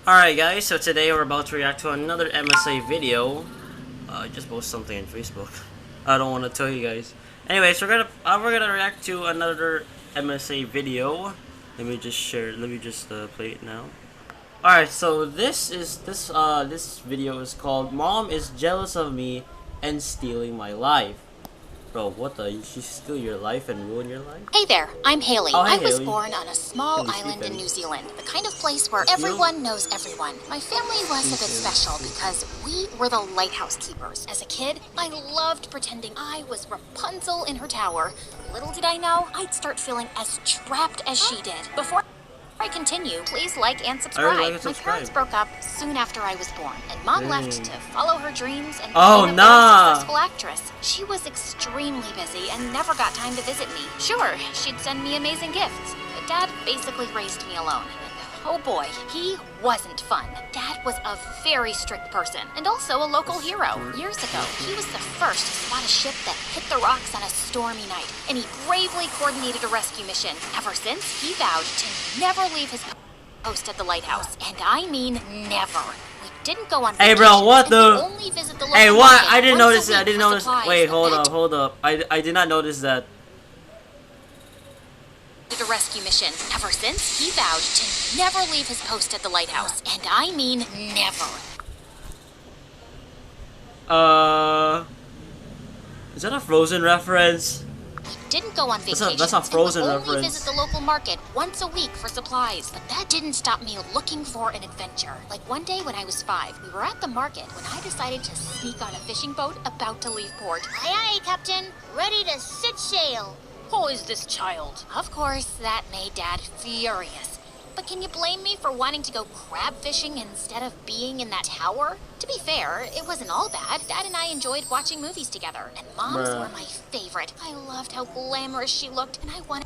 Alright guys, so today we're about to react to another MSA video. I just posted something on Facebook. I don't want to tell you guys. Anyways, we're gonna react to another MSA video. Let me just play it now. Alright, so this video is called "Mom is Jealous of Me and Stealing My Life." Bro, what the? She steal your life and ruin your life? Hey there, I'm Hailey. Oh, hey, I was Hailey. born on a small island in New Zealand, the kind of place where everyone knows everyone. My family was a bit special because we were the lighthouse keepers. As a kid, I loved pretending I was Rapunzel in her tower. Little did I know, I'd start feeling as trapped as she did. Before I continue, please like and subscribe. My parents broke up soon after I was born, and Mom left to follow her dreams and became a very successful actress. She was extremely busy and never got time to visit me. Sure, she'd send me amazing gifts, but Dad basically raised me alone. Oh boy, he wasn't fun. Dad was a very strict person and also a local hero. Years ago, he was the first to spot a ship that hit the rocks on a stormy night, and he bravely coordinated a rescue mission. Ever since, he vowed to never leave his post at the lighthouse, and I mean never. We didn't go on vacation. Hey bro, what the? Only visit the local Hey, what? market I didn't once notice a that. I week didn't for notice. supplies, Wait, but hold up. I did not notice that. A rescue mission. Ever since, he vowed to never leave his post at the lighthouse, and I mean never. Is that a Frozen reference? We didn't go on vacation. That's not Frozen and reference. only visit the local market once a week for supplies. But that didn't stop me looking for an adventure. Like one day when I was 5, we were at the market when I decided to sneak on a fishing boat about to leave port. Aye, aye, Captain. Ready to set sail. Who is this child? Of course, that made Dad furious. But can you blame me for wanting to go crab fishing instead of being in that tower? To be fair, it wasn't all bad. Dad and I enjoyed watching movies together, and Moms were my favorite. I loved how glamorous she looked, and I wanted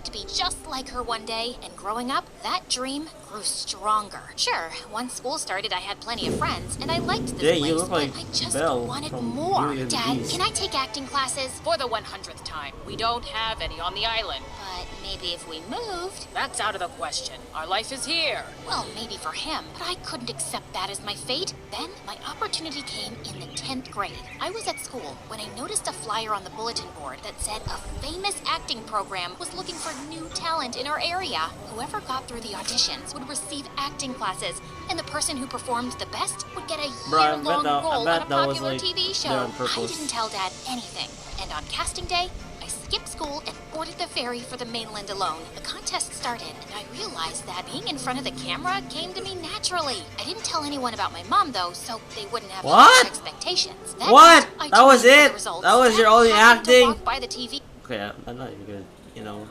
to be just like her one day. And growing up, that dream grew stronger. Sure, once school started, I had plenty of friends, and I liked this place, but I just wanted more. Dad, can I take acting classes? For the 100th time. We don't have any on the island. But maybe if we moved... That's out of the question. Our life is here. Well, maybe for him, but I couldn't accept that as my fate. Then, my opportunity came in the 10th grade. I was at school when I noticed a flyer on the bulletin board that said a famous acting program was looking for new talent in our area. Whoever got through the auditions would receive acting classes, and the person who performed the best would get a year-long role on a popular TV show. I didn't tell Dad anything, and on casting day, I skipped school and boarded the ferry for the mainland alone. The contest started, and I realized that being in front of the camera came to me naturally. I didn't tell anyone about my mom, though, so they wouldn't have any expectations. What? That was it? That was your only acting? By the TV. Okay, I'm not even gonna,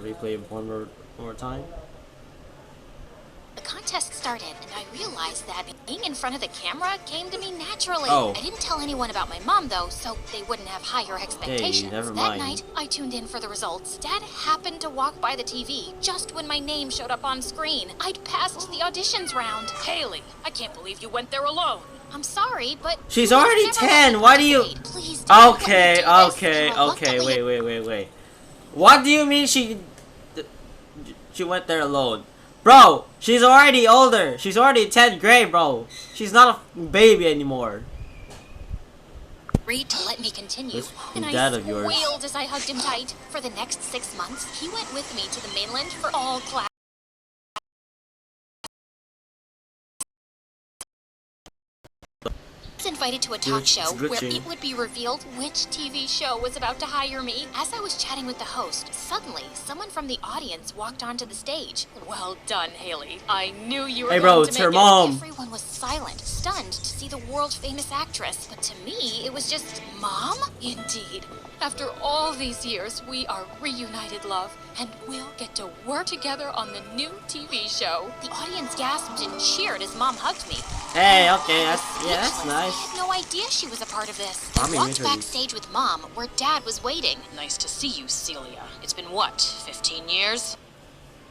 replay it one more time. The contest started, and I realized that being in front of the camera came to me naturally. Oh. I didn't tell anyone about my mom, though, so they wouldn't have higher expectations. Never That mind. night, I tuned in for the results. Dad happened to walk by the TV just when my name showed up on screen. I'd passed the auditions round. Hailey, I can't believe you went there alone. I'm sorry, but... She's already 10. Why do you... Please don't Okay, wait. What do you mean she went there alone? Bro, she's already older. She's already 10th grade, bro. She's not a baby anymore. Agreed to let me continue, This and dad I of yours. squealed as I hugged him tight. For the next 6 months, he went with me to the mainland for all classes. Invited to a talk show where it would be revealed which TV show was about to hire me. As I was chatting with the host, suddenly someone from the audience walked onto the stage. Well done, Hailey. I knew you were Hey bro, going to it's make her it. mom. Everyone was silent, stunned to see the world-famous actress. But to me, it was just, Mom? Indeed. After all these years, we are reunited, love, and we'll get to work together on the new TV show. The audience gasped and cheered as Mom hugged me. Hey, okay, that's nice. I had no idea she was a part of this. Mommy I walked literally. backstage with Mom, where Dad was waiting. Nice to see you, Celia. It's been what, 15 years?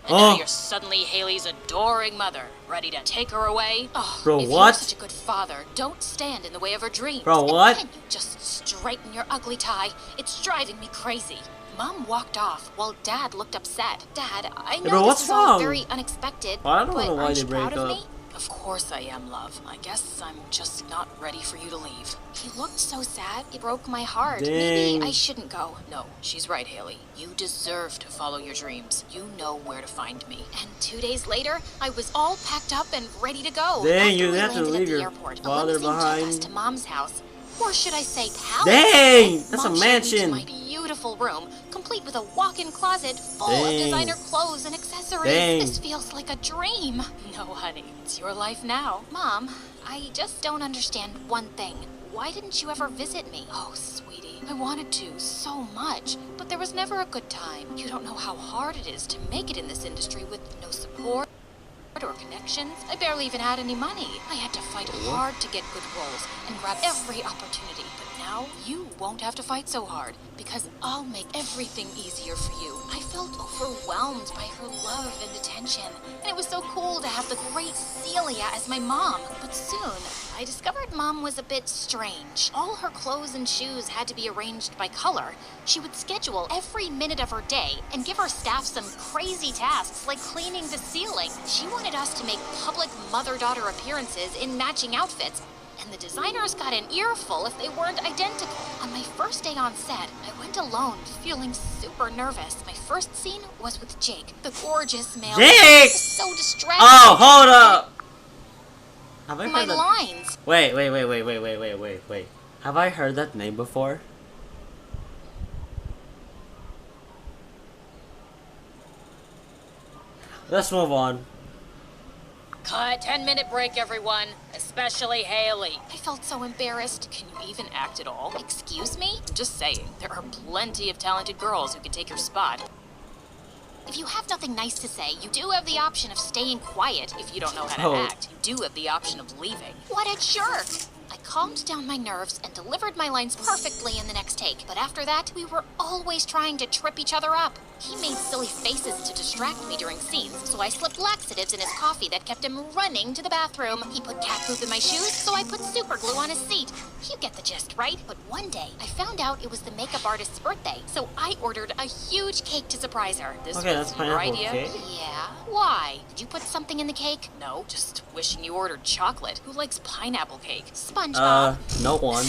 And Oh. now you're suddenly Hailey's adoring mother, ready to take her away? Oh, Bro, if what? you're such a good father, don't stand in the way of her dreams. Bro, And what? Can you just straighten your ugly tie? It's driving me crazy. Mom walked off while Dad looked upset. Dad, I know bro, this what's is all wrong? very unexpected, I don't but know why aren't they you proud break of up. me? Of course I am, love. I guess I'm just not ready for you to leave. He looked so sad. It broke my heart. Dang. Maybe I shouldn't go. No, she's right, Hailey. You deserve to follow your dreams. You know where to find me. And 2 days later, I was all packed up and ready to go. Dang, After you we have to landed at leave the your airport, a father limousine took us behind. to Mom's house. Or should I say palace? Dang, that's a Mom showed me to mansion. my beautiful room, complete with a walk-in closet full Dang. of designer clothes and accessories. Dang. This feels like a dream. No, honey. It's your life now. Mom, I just don't understand one thing. Why didn't you ever visit me? Oh, sweetie. I wanted to so much, but there was never a good time. You don't know how hard it is to make it in this industry with no support or connections. I barely even had any money. I had to fight hard to get good roles and grab every opportunity. But now you won't have to fight so hard because I'll make everything easier for you. I felt overwhelmed by her love and attention, and it was so cool to have the great Celia as my mom. But soon, I discovered Mom was a bit strange. All her clothes and shoes had to be arranged by color. She would schedule every minute of her day and give her staff some crazy tasks like cleaning the ceiling. She wanted us to make public mother-daughter appearances in matching outfits, and the designers got an earful if they weren't identical. On my first day on set, I went alone, feeling super nervous. My first scene was with Jake, the gorgeous male. Jake! I was so distracted. Oh, hold up! Have I My heard that? lines. Wait. Have I heard that name before? Let's move on. Cut. 10-minute break, everyone. Especially Hailey. I felt so embarrassed. Can you even act at all? Excuse me? I'm just saying, there are plenty of talented girls who can take your spot. If you have nothing nice to say, you do have the option of staying quiet. If you don't know how to Oh. act, you do have the option of leaving. What a jerk! I calmed down my nerves and delivered my lines perfectly in the next take. But after that, we were always trying to trip each other up. He made silly faces to distract me during scenes, so I slipped laxatives in his coffee that kept him running to the bathroom. He put cat poop in my shoes, so I put super glue on his seat. You get the gist, right? But one day, I found out it was the makeup artist's birthday, so I ordered a huge cake to surprise her. This Okay, was that's your pineapple idea? cake. Yeah? Why? Did you put something in the cake? No, just wishing you ordered chocolate. Who likes pineapple cake? SpongeBob. No one.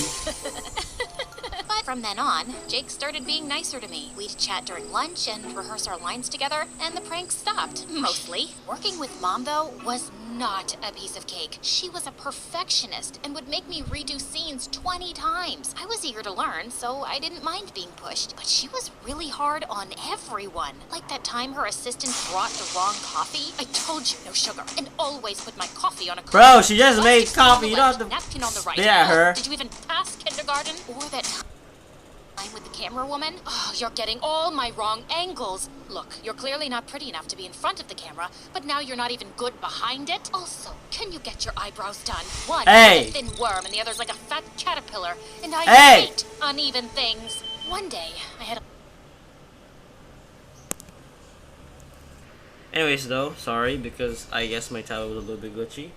But from then on, Jake started being nicer to me. We'd chat during lunch and rehearse our lines together, and the pranks stopped, mostly. Working with Mom, though, was not a piece of cake. She was a perfectionist and would make me redo scenes 20 times. I was eager to learn, so I didn't mind being pushed. But she was really hard on everyone. Like that time her assistant brought the wrong coffee. I told you no sugar, and always put my coffee on a cup. Bro, she just Why made did you on coffee. the You don't left, have to napkin on the right. spit at her. Did you even pass kindergarten? Or that time with the camera woman? Oh, you're getting all my wrong angles. Look, you're clearly not pretty enough to be in front of the camera, but now you're not even good behind it. Also, can you get your eyebrows done? One Hey. is like a thin worm and the other's like a fat caterpillar, and I Hey. hate uneven things. One day, I had a Anyways, though, sorry because I guess my tablet was a little bit glitchy.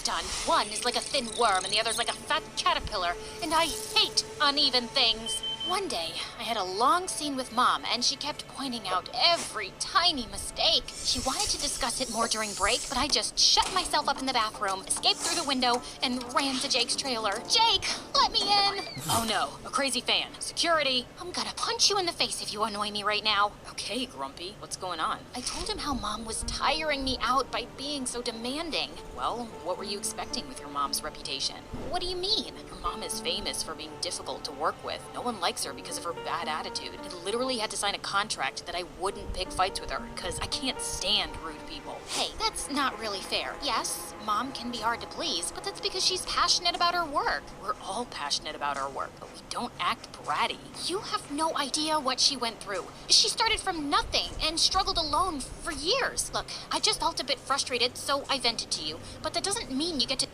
done. One is like a thin worm and the other's like a fat caterpillar, and I hate uneven things. One day, I had a long scene with Mom, and she kept pointing out every tiny mistake. She wanted to discuss it more during break, but I just shut myself up in the bathroom, escaped through the window, and ran to Jake's trailer. Jake, let me in! Oh no, a crazy fan. Security. I'm gonna punch you in the face if you annoy me right now. Okay, Grumpy, what's going on? I told him how Mom was tiring me out by being so demanding. Well, what were you expecting with your mom's reputation? What do you mean? Your mom is famous for being difficult to work with. No one likes her because of her bad attitude. I literally had to sign a contract that I wouldn't pick fights with her because I can't stand rude people. Hey, that's not really fair. Yes, Mom can be hard to please, but that's because she's passionate about her work. We're all passionate about our work, but we don't act bratty. You have no idea what she went through. She started from nothing and struggled alone for years. Look, I just felt a bit frustrated, so I vented to you. But that doesn't mean you get to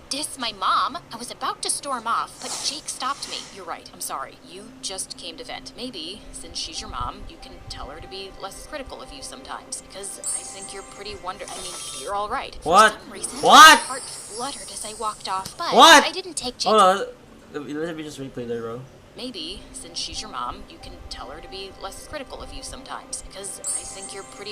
diss my mom. I was about to storm off, but Jake stopped me. You're right, I'm sorry. You just came to vent. Maybe, since she's your mom, you can tell her to be less critical of you sometimes. Because I think you're pretty you're all right. What? For some reason, What? my heart fluttered as I walked off, but What? I didn't take Jake. Hold on. Let me just replay that, bro. Maybe, since she's your mom, you can tell her to be less critical of you sometimes. Because I think you're pretty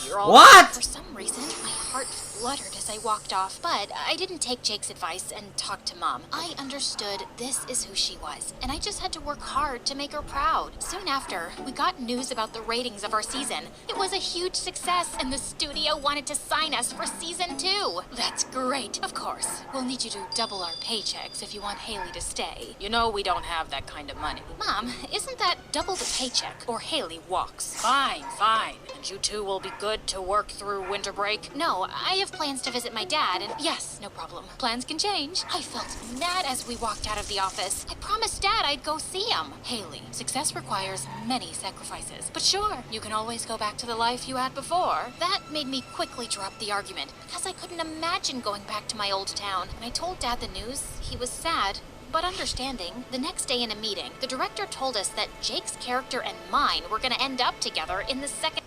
you're all What? For some reason, my heart fluttered as I walked off, but I didn't take Jake's advice and talk to Mom. I understood this is who she was, and I just had to work hard to make her proud. Soon after, we got news about the ratings of our season. It was a huge success, and the studio wanted to sign us for season 2. That's great. Of course, we'll need you to double our paychecks if you want Hailey to stay. You know we don't have that kind of money. Mom, isn't that double the paycheck, or Hailey walks? Fine, fine. And you two will be good to work through winter break? No, I have plans to visit my dad, and yes, no problem. Plans can change. I felt mad as we walked out of the office. I promised Dad I'd go see him. Hailey, success requires many sacrifices. But sure, you can always go back to the life you had before. That made me quickly drop the argument, because I couldn't imagine going back to my old town. When I told Dad the news, he was sad, but understanding. The next day in a meeting, the director told us that Jake's character and mine were going to end up together in the second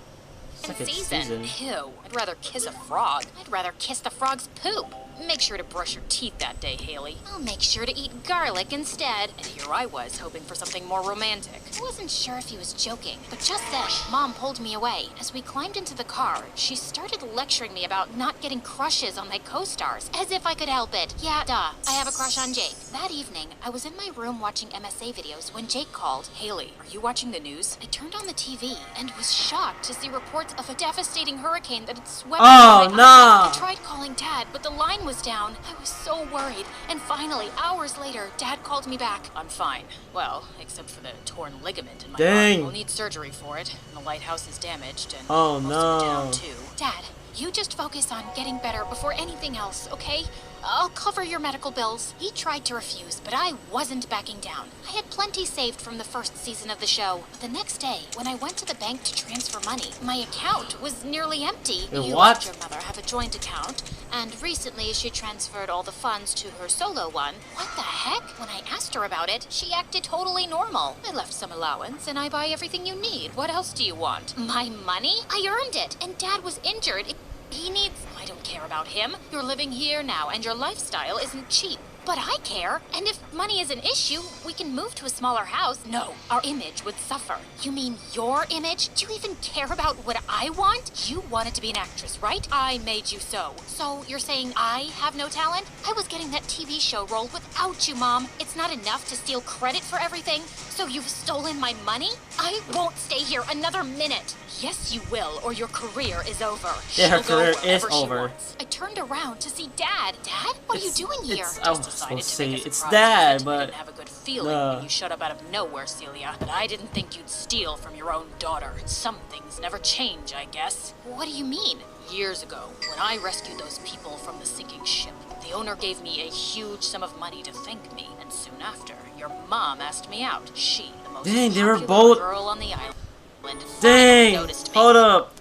season. Ew, I'd rather kiss a frog. I'd rather kiss the frog's poop. Make sure to brush your teeth that day, Hailey. I'll make sure to eat garlic instead. And here I was, hoping for something more romantic. I wasn't sure if he was joking, but just then, Mom pulled me away. As we climbed into the car, she started lecturing me about not getting crushes on my co-stars, as if I could help it. Yeah, duh, I have a crush on Jake. That evening, I was in my room watching MSA videos when Jake called. Hailey, are you watching the news? I turned on the TV and was shocked to see reports of a devastating hurricane that had swept Oh, through my no. I tried calling Dad, but the line was down. I was so worried. And finally, hours later, Dad called me back. I'm fine. Well, except for the torn ligament in my Dang. arm. We'll need surgery for it. And the lighthouse is damaged, and Oh, most no. of it down too. Dad, you just focus on getting better before anything else, okay? I'll cover your medical bills. He tried to refuse, but I wasn't backing down. I had plenty saved from the first season of the show. But the next day, when I went to the bank to transfer money, my account was nearly empty. You What? and your mother have a joint account, and recently she transferred all the funds to her solo one. What the heck? When I asked her about it, she acted totally normal. I left some allowance, and I buy everything you need. What else do you want? My money? I earned it, and Dad was injured. He needs... I don't care about him. You're living here now, and your lifestyle isn't cheap. But I care, and if money is an issue, we can move to a smaller house. No, our image would suffer. You mean your image? Do you even care about what I want? You wanted to be an actress, right? I made you so. So you're saying I have no talent? I was getting that TV show role without you, Mom. It's not enough to steal credit for everything, so you've stolen my money? I won't stay here another minute. Yes, you will, or your career is over. Yeah, her She'll go career is wherever she over. wants. I turned around to see Dad. Dad? What are you doing here? I was Decided supposed to to make say a it's surprise Dad, visit. I but didn't have a good feeling when you showed up out of nowhere, Celia. But I didn't think you'd steal from your own daughter. Some things never change, I guess. What do you mean? Years ago, when I rescued those people from the sinking ship, the owner gave me a huge sum of money to thank me. And soon after, your mom asked me out. She, the most Dang, they were popular both- girl on the island, finally Dang! noticed me. Hold up!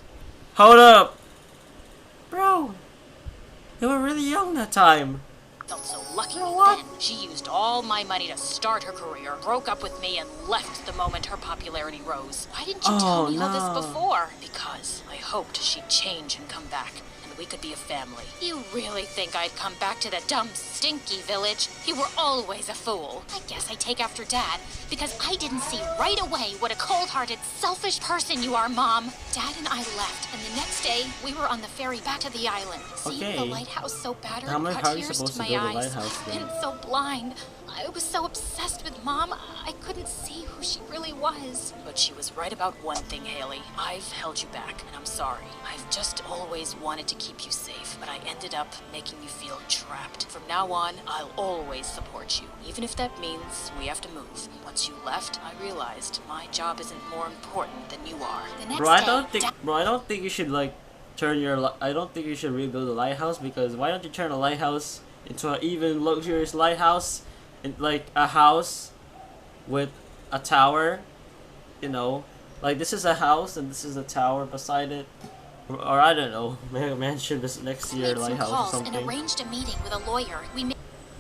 Hold up! Bro! You were really young that time. Felt so lucky You know what? then. She used all my money to start her career, broke up with me, and left the moment her popularity rose. Why didn't you tell me all no. this before? Because I hoped she'd change and come back, and we could be a family. You really think I'd come back to the dumb, stinky village? You were always a fool. I guess I take after Dad, because I didn't see right away what a cold-hearted, selfish person you are, Mom. Dad and I left, and the next day, we were on the ferry back to the island. Seeing Okay. the lighthouse so battered How brought are you tears supposed to to my build a eyes. lighthouse I've then? been so blind. I was so obsessed with Mom, I couldn't see who she really was. But she was right about one thing, Hailey. I've held you back, and I'm sorry. I've just always wanted to keep you safe, but I ended up making you feel trapped. From now on, I'll always support you, even if that means we have to move. Once you left, I realized my job isn't more important than you are. The next Bro, I day, don't think you should like turn your. I don't think you should rebuild a lighthouse, because why don't you turn a lighthouse into an even luxurious lighthouse, in like a house with a tower, you know, like this is a house and this is a tower beside it, or I don't know, mansion this next year made some lighthouse or calls and something. arranged a meeting with a lawyer. We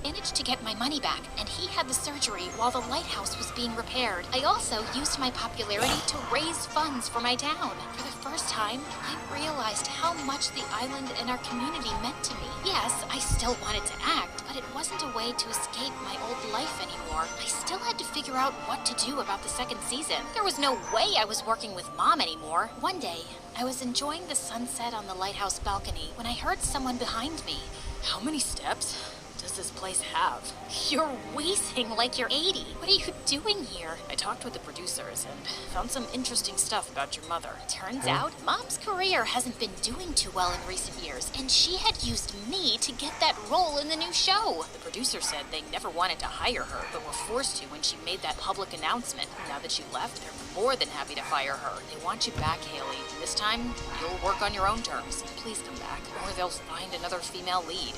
managed to get my money back, and he had the surgery while the lighthouse was being repaired. I also used my popularity to raise funds for my town. For the first time, I realized how much the island and our community meant to me. Yes, I still wanted to act, But it wasn't a way to escape my old life anymore. I still had to figure out what to do about the second season. There was no way I was working with Mom anymore. One day, I was enjoying the sunset on the lighthouse balcony when I heard someone behind me. How many steps does this place have? You're wheezing like you're 80. What are you doing here? I talked with the producers and found some interesting stuff about your mother. Turns out, Mom's career hasn't been doing too well in recent years, and she had used me to get that role in the new show. The producer said they never wanted to hire her, but were forced to when she made that public announcement. Now that she left, they're more than happy to fire her. They want you back, Hailey. This time, you'll work on your own terms. Please come back, or they'll find another female lead.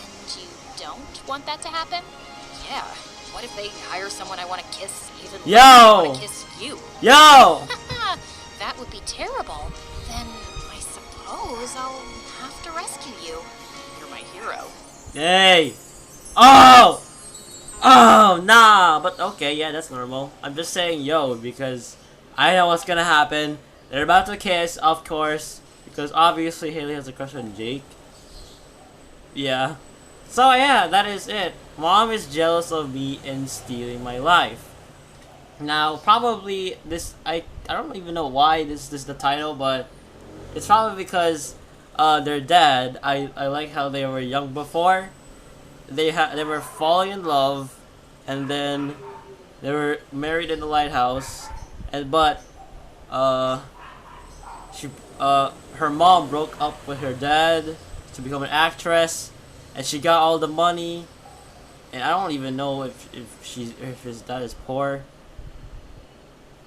And you don't want that to happen? Yeah. What if they hire someone I want to kiss even Yo! more than I want to kiss you? Yo! That would be terrible. Then I suppose I'll have to rescue you. You're my hero. Hey! Oh! Oh, nah! But okay, yeah, that's normal. I'm just saying yo because I know what's gonna happen. They're about to kiss, of course, because obviously Hailey has a crush on Jake. Yeah. So yeah, that is it. Mom is jealous of me and stealing my life. Now, probably this I don't even know why this is the title, but it's probably because their dad. I like how they were young before. They were falling in love, and then they were married in the lighthouse, but her mom broke up with her dad to become an actress, and she got all the money, and I don't even know if his dad is poor,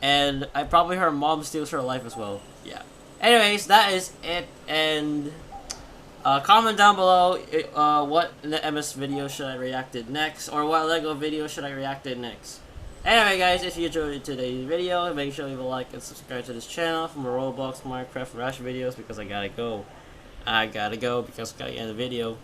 and probably her mom steals her life as well. Yeah. Anyways, that is it, and comment down below what MS video should I react it next, or what Lego video should I react it next. Anyway guys, if you enjoyed today's video, make sure to leave a like and subscribe to this channel for more Roblox, Minecraft, Rush videos, because I gotta go because I gotta end the video.